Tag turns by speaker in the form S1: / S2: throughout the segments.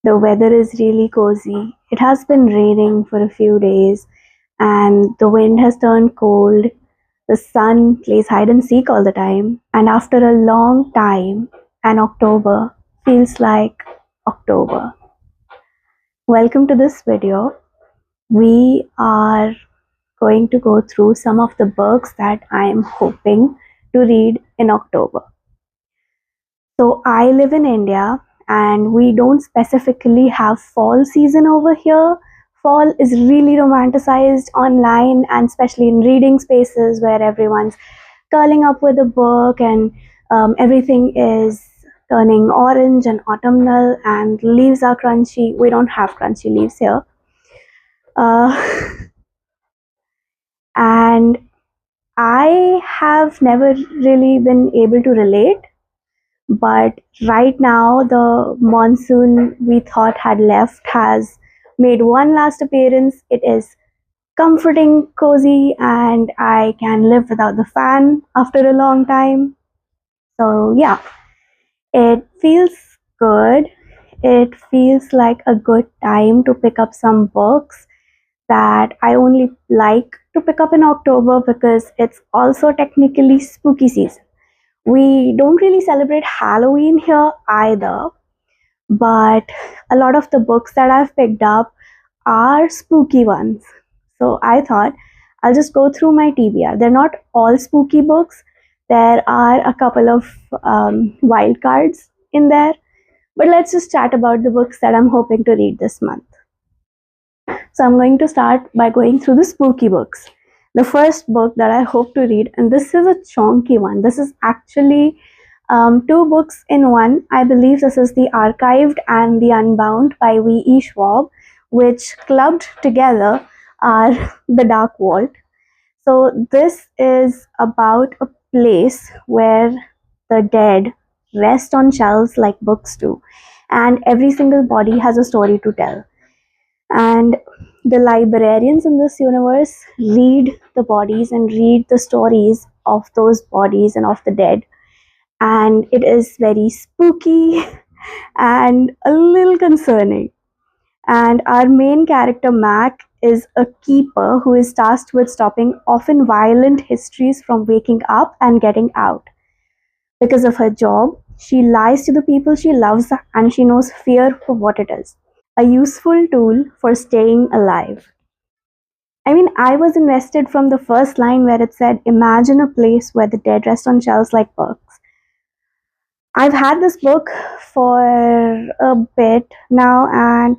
S1: The weather is really cozy. It has been raining for a few days and the wind has turned cold. The sun plays hide and seek all the time. And after a long time, an October feels like October. Welcome to this video. We are going to go through some of the books that I am hoping to read in October. So I live in India and we don't specifically have fall season over here. Fall is really romanticized online and especially in reading spaces where everyone's curling up with a book and everything is turning orange and autumnal and leaves are crunchy. We don't have crunchy leaves here. And I have never really been able to relate, but right now the monsoon we thought had left has made one last appearance. It is comforting, cozy, and I can live without the fan after a long time. So yeah, it feels good. It feels like a good time to pick up some books that I only like to pick up in October because it's also technically spooky season. We don't really celebrate Halloween here either, but a lot of the books that I've picked up are spooky ones. So I thought I'll just go through my TBR. They're not all spooky books. There are a couple of wild cards in there, but let's just chat about the books that I'm hoping to read this month. So I'm going to start by going through the spooky books. The first book that I hope to read, and this is a chonky one. This is actually two books in one. I believe this is The Archived and The Unbound by V.E. Schwab, which clubbed together are The Dark Vault. So this is about a place where the dead rest on shelves like books do, and every single body has a story to tell. And the librarians in this universe read the bodies and read the stories of those bodies and of the dead. And it is very spooky and a little concerning. And our main character, Mac, is a keeper who is tasked with stopping often violent histories from waking up and getting out. Because of her job, she lies to the people she loves and she knows fear for what it is, a useful tool for staying alive. I mean, I was invested from the first line where it said, "Imagine a place where the dead rest on shelves like books." I've had this book for a bit now and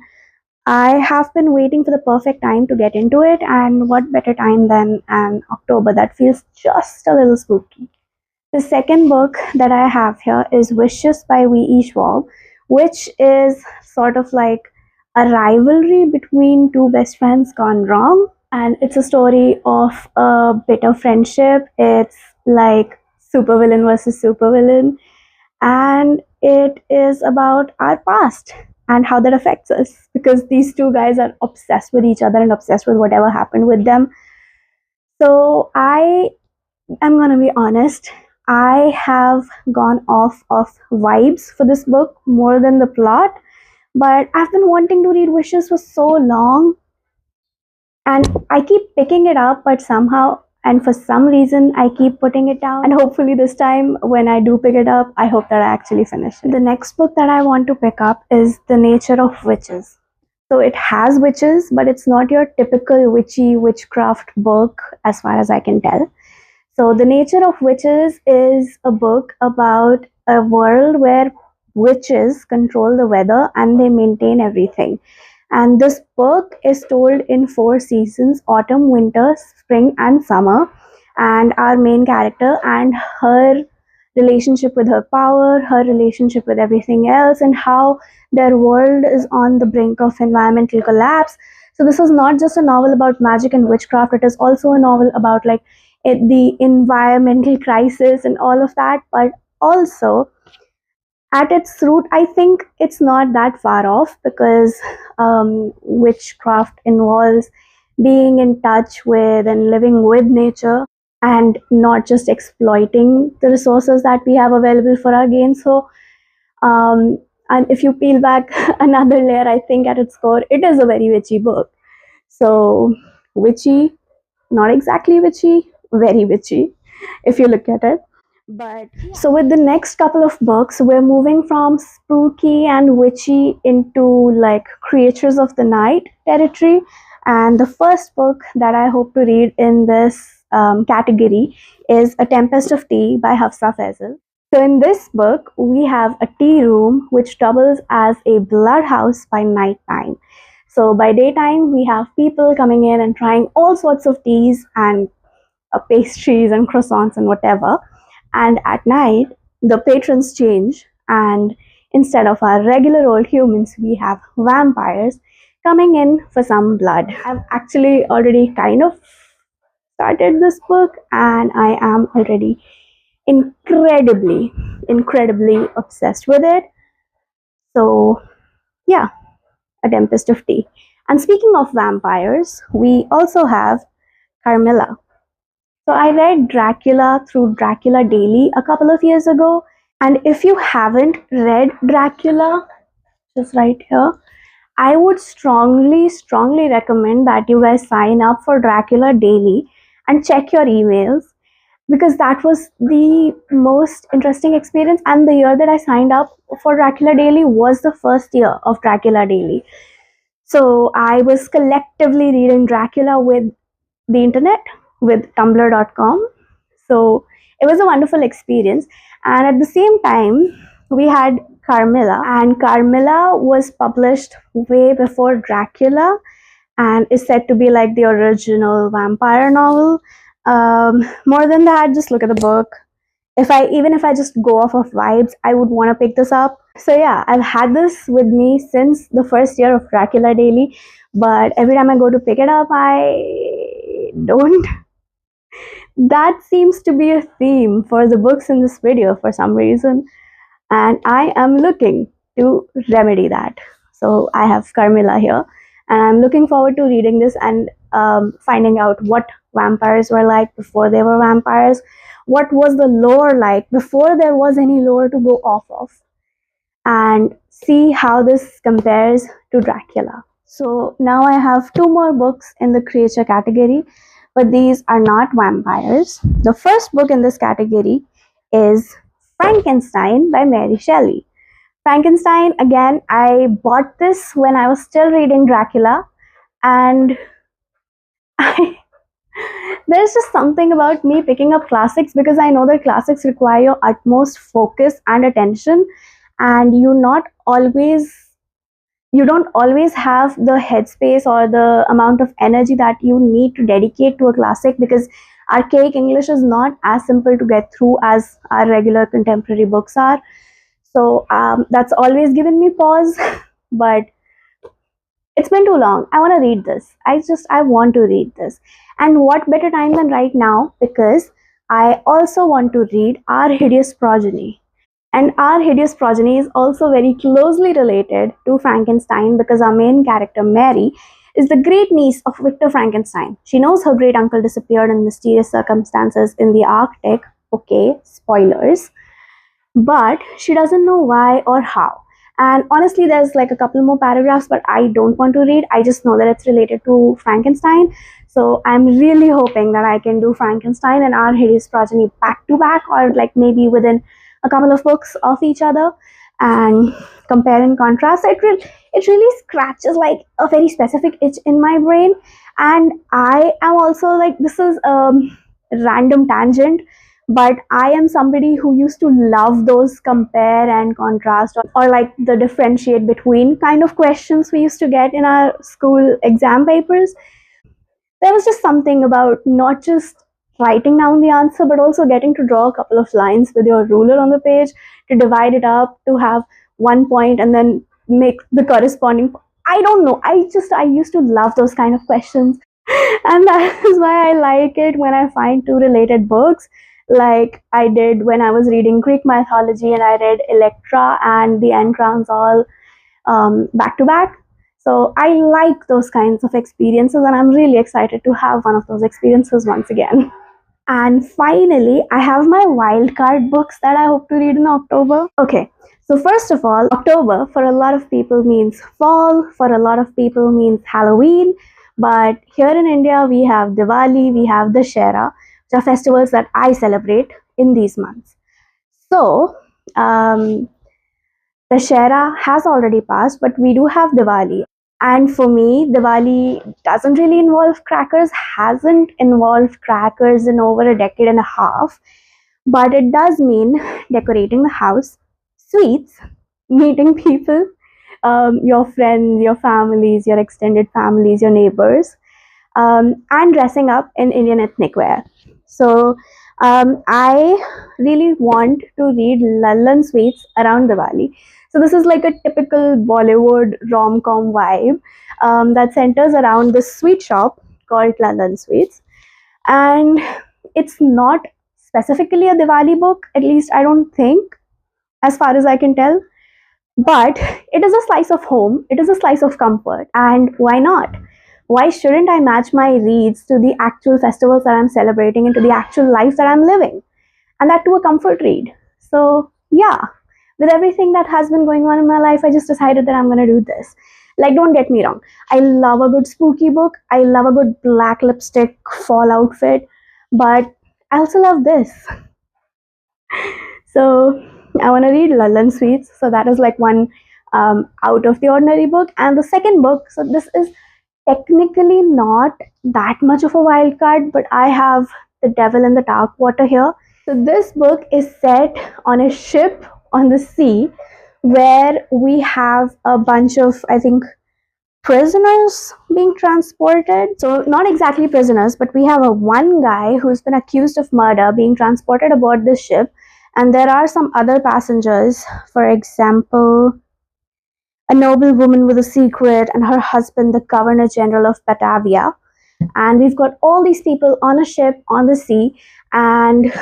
S1: I have been waiting for the perfect time to get into it, and what better time than an October that feels just a little spooky. The second book that I have here is Wishes by V.E. Schwab, which is sort of like a rivalry between two best friends gone wrong. And it's a story of a bitter friendship. It's like supervillain versus supervillain. And it is about our past and how that affects us because these two guys are obsessed with each other and obsessed with whatever happened with them. So I am going to be honest. I have gone off of vibes for this book more than the plot, but I've been wanting to read Wishes for so long and I keep picking it up, but somehow and for some reason I keep putting it down, and hopefully this time when I do pick it up, I hope that I actually finish it. The next book that I want to pick up is The Nature of Witches. So it has witches, but it's not your typical witchy witchcraft book as far as I can tell. So The Nature of Witches is a book about a world where witches control the weather and they maintain everything. And this book is told in 4 seasons: autumn, winter, spring, and summer. And our main character and her relationship with her power, her relationship with everything else, and how their world is on the brink of environmental collapse. So this is not just a novel about magic and witchcraft, it is also a novel about like the environmental crisis and all of that, but also at its root, I think it's not that far off because witchcraft involves being in touch with and living with nature and not just exploiting the resources that we have available for our gain. So And if you peel back another layer, I think at its core, it is a very witchy book. So, witchy, not exactly witchy, very witchy, if you look at it. But so, with the next couple of books, we're moving from spooky and witchy into like creatures of the night territory. And the first book that I hope to read in this category is A Tempest of Tea by Hafsa Faisal. So, in this book, we have a tea room which doubles as a bloodhouse by night time. So, by daytime, we have people coming in and trying all sorts of teas and pastries and croissants and whatever. And at night, the patrons change, and instead of our regular old humans, we have vampires coming in for some blood. I've actually already kind of started this book, and I am already incredibly obsessed with it. So, yeah, A Tempest of Tea. And speaking of vampires, we also have Carmilla. So, I read Dracula through Dracula Daily a couple of years ago. And if you haven't read Dracula, just right here, I would strongly recommend that you guys sign up for Dracula Daily and check your emails, because that was the most interesting experience. And the year that I signed up for Dracula Daily was the first year of Dracula Daily. So I was collectively reading Dracula with the internet, with tumblr.com. So it was a wonderful experience. And at the same time, we had Carmilla, and Carmilla was published way before Dracula and is said to be like the original vampire novel. More than that, just look at the book. If I just go off of vibes, I would want to pick this up. So yeah, I've had this with me since the first year of Dracula Daily, but every time I go to pick it up, I don't. That seems to be a theme for the books in this video for some reason, and I am looking to remedy that. So I have Carmilla here, and I'm looking forward to reading this and finding out what vampires were like before they were vampires, what was the lore like before there was any lore to go off of, and see how this compares to Dracula. So now I have two more books in the creature category, but these are not vampires. The first book in this category is Frankenstein by Mary Shelley. Frankenstein, again, I bought this when I was still reading Dracula, and I, there's just something about me picking up classics, because I know that classics require your utmost focus and attention, and you don't always have the headspace or the amount of energy that you need to dedicate to a classic, because archaic English is not as simple to get through as our regular contemporary books are. So that's always given me pause. But it's been too long. I want to read this. I want to read this. And what better time than right now? Because I also want to read Our Hideous Progeny. And Our Hideous Progeny is also very closely related to Frankenstein, because our main character, Mary, is the great niece of Victor Frankenstein. She knows her great uncle disappeared in mysterious circumstances in the Arctic. Okay, spoilers. But she doesn't know why or how. And honestly, there's like a couple more paragraphs, but I don't want to read. I just know that it's related to Frankenstein. So I'm really hoping that I can do Frankenstein and Our Hideous Progeny back to back, or like maybe within a couple of books of each other, and compare and contrast. It really scratches like a very specific itch in my brain. And I am also like, this is a random tangent, but I am somebody who used to love those compare and contrast, or like the differentiate between kind of questions we used to get in our school exam papers. There was just something about not just writing down the answer, but also getting to draw a couple of lines with your ruler on the page, to divide it up, to have one point and then make the corresponding. I don't know. I used to love those kind of questions. And that is why I like it when I find two related books, like I did when I was reading Greek mythology and I read Electra and the End Crowns all back to back. So I like those kinds of experiences, and I'm really excited to have one of those experiences once again. And finally, I have my wildcard books that I hope to read in October. Okay, so first of all, October for a lot of people means fall, for a lot of people means Halloween. But here in India, we have Diwali, we have Dashera, which are festivals that I celebrate in these months. So, um, Dashera has already passed, but we do have Diwali. And for me, Diwali doesn't really involve crackers, hasn't involved crackers in over a decade and a half, but it does mean decorating the house, sweets, meeting people, your friends, your families, your extended families, your neighbors, and dressing up in Indian ethnic wear. So I really want to read Lallan Sweets around Diwali. So this is like a typical Bollywood rom-com vibe that centers around this sweet shop called Lallan Sweets. And it's not specifically a Diwali book, at least I don't think, as far as I can tell. But it is a slice of home, it is a slice of comfort, and why not? Why shouldn't I match my reads to the actual festivals that I'm celebrating and to the actual life that I'm living? And that to a comfort read. So, yeah, with everything that has been going on in my life, I just decided that I'm going to do this. Like, don't get me wrong, I love a good spooky book, I love a good black lipstick fall outfit, but I also love this. So I want to read Lallan Sweets. So that is like one out of the ordinary book. And the second book, so this is technically not that much of a wild card, but I have The Devil in the Dark Water here. So this book is set on a ship on the sea where we have a bunch of, I think, prisoners being transported. So not exactly prisoners, but we have a one guy who's been accused of murder being transported aboard this ship, and there are some other passengers. For example, a noble woman with a secret and her husband, the governor general of Batavia. And we've got all these people on a ship on the sea, and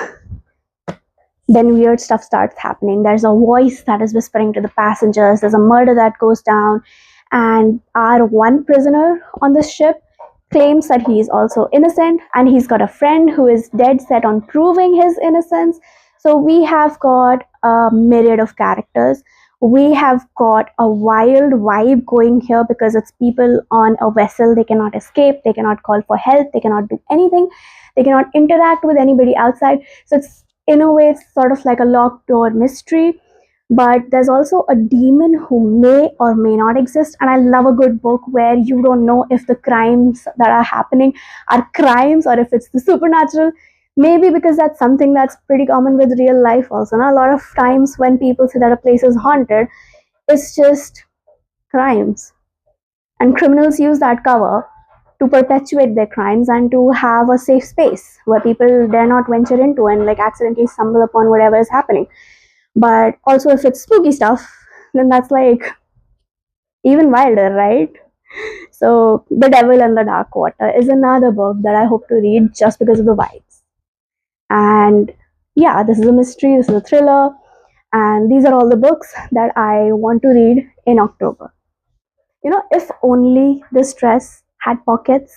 S1: then weird stuff starts happening. There's a voice that is whispering to the passengers, there's a murder that goes down, and our one prisoner on the ship claims that he is also innocent, and he's got a friend who is dead set on proving his innocence. So we have got a myriad of characters. We have got a wild vibe going here because it's people on a vessel. They cannot escape, they cannot call for help, they cannot do anything, they cannot interact with anybody outside. So it's, in a way, it's sort of like a locked door mystery. But there's also a demon who may or may not exist, and I love a good book where you don't know if the crimes that are happening are crimes or if it's the supernatural. Maybe because that's something that's pretty common with real life also. Now, a lot of times when people say that a place is haunted, it's just crimes, and criminals use that cover to perpetuate their crimes and to have a safe space where people dare not venture into and like accidentally stumble upon whatever is happening. But also, if it's spooky stuff, then that's like even wilder, right? So, The Devil and the Dark Water is another book that I hope to read just because of the vibes. And yeah, this is a mystery, this is a thriller, and these are all the books that I want to read in October. You know, if only this dress had pockets.